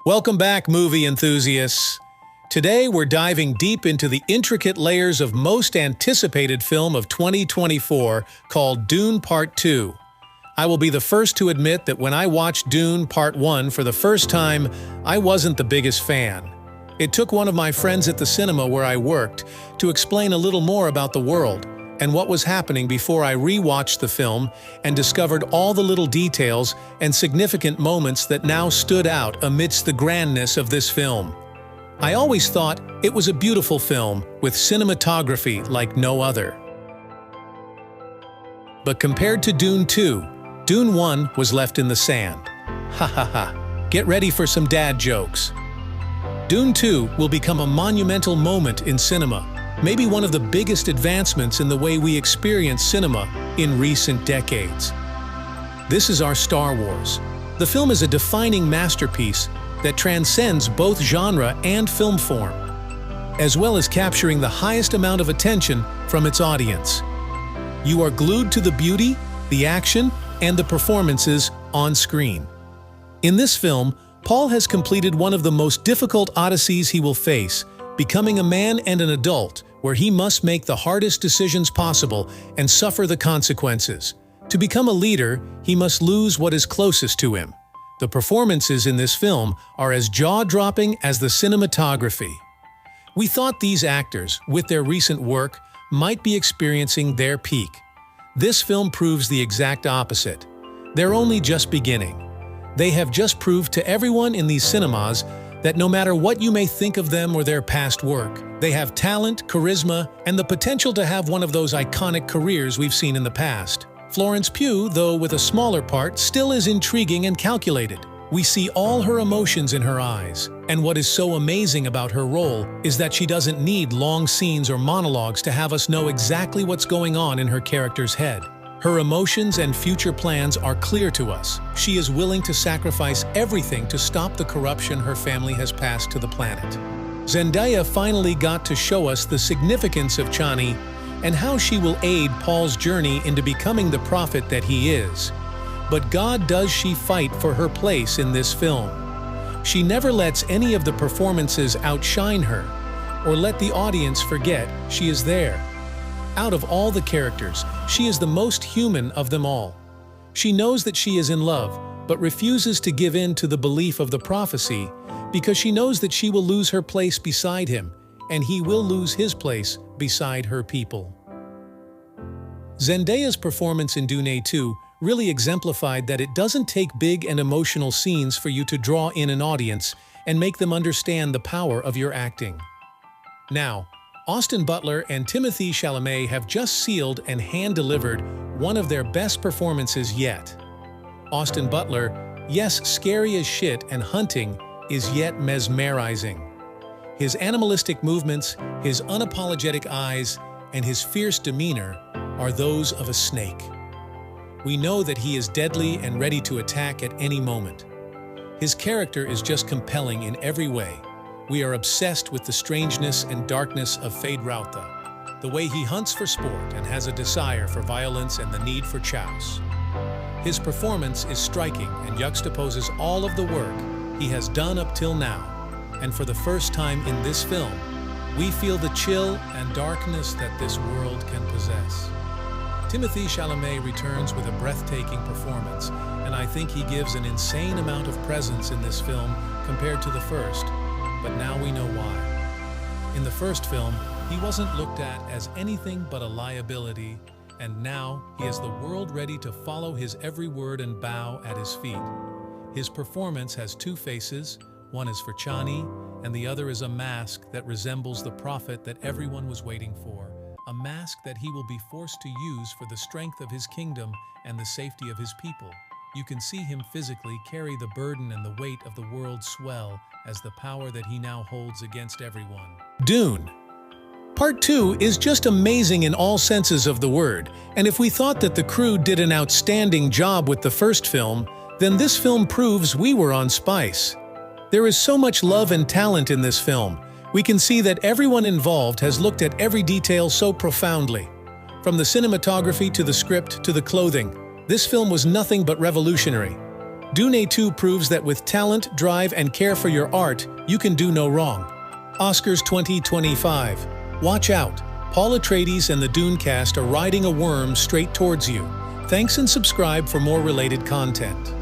Welcome back, movie enthusiasts. Today we're diving deep into the intricate layers of most anticipated film of 2024 called Dune Part 2. I will be the first to admit that when I watched Dune Part 1 for the first time, I wasn't the biggest fan. It took one of my friends at the cinema where I worked to explain a little more about the world and what was happening before I re-watched the film and discovered all the little details and significant moments that now stood out amidst the grandness of this film. I always thought it was a beautiful film with cinematography like no other. But compared to Dune 2, Dune 1 was left in the sand. Ha ha ha. Get ready for some dad jokes. Dune 2 will become a monumental moment in cinema, maybe one of the biggest advancements in the way we experience cinema in recent decades. This is our Star Wars. The film is a defining masterpiece that transcends both genre and film form, as well as capturing the highest amount of attention from its audience. You are glued to the beauty, the action, and the performances on screen. In this film, Paul has completed one of the most difficult odysseys he will face, becoming a man and an adult, where he must make the hardest decisions possible and suffer the consequences. To become a leader, he must lose what is closest to him. The performances in this film are as jaw-dropping as the cinematography. We thought these actors, with their recent work, might be experiencing their peak. This film proves the exact opposite. They're only just beginning. They have just proved to everyone in these cinemas that no matter what you may think of them or their past work, they have talent, charisma, and the potential to have one of those iconic careers we've seen in the past. Florence Pugh, though with a smaller part, still is intriguing and calculated. We see all her emotions in her eyes, and what is so amazing about her role is that she doesn't need long scenes or monologues to have us know exactly what's going on in her character's head. Her emotions and future plans are clear to us. She is willing to sacrifice everything to stop the corruption her family has passed to the planet. Zendaya finally got to show us the significance of Chani and how she will aid Paul's journey into becoming the prophet that he is. But God, does she fight for her place in this film? She never lets any of the performances outshine her or let the audience forget she is there. Out of all the characters, she is the most human of them all. She knows that she is in love, but refuses to give in to the belief of the prophecy because she knows that she will lose her place beside him, and he will lose his place beside her people. Zendaya's performance in Dune 2 really exemplified that it doesn't take big and emotional scenes for you to draw in an audience and make them understand the power of your acting. Now, Austin Butler and Timothée Chalamet have just sealed and hand-delivered one of their best performances yet. Austin Butler, yes, scary as shit and hunting, is yet mesmerizing. His animalistic movements, his unapologetic eyes, and his fierce demeanor are those of a snake. We know that he is deadly and ready to attack at any moment. His character is just compelling in every way. We are obsessed with the strangeness and darkness of Feyd-Rautha, the way he hunts for sport and has a desire for violence and the need for chouse. His performance is striking and juxtaposes all of the work he has done up till now, and for the first time in this film, we feel the chill and darkness that this world can possess. Timothée Chalamet returns with a breathtaking performance, and I think he gives an insane amount of presence in this film compared to the first. But now we know why. In the first film, he wasn't looked at as anything but a liability, and now he has the world ready to follow his every word and bow at his feet. His performance has two faces, one is for Chani, and the other is a mask that resembles the prophet that everyone was waiting for, a mask that he will be forced to use for the strength of his kingdom and the safety of his people. You can see him physically carry the burden and the weight of the world swell as the power that he now holds against everyone. Dune. Part 2 is just amazing in all senses of the word, and if we thought that the crew did an outstanding job with the first film, then this film proves we were on spice. There is so much love and talent in this film. We can see that everyone involved has looked at every detail so profoundly. From the cinematography to the script to the clothing, this film was nothing but revolutionary. Dune 2 proves that with talent, drive, and care for your art, you can do no wrong. Oscars 2025. Watch out. Paul Atreides and the Dune cast are riding a worm straight towards you. Thanks and subscribe for more related content.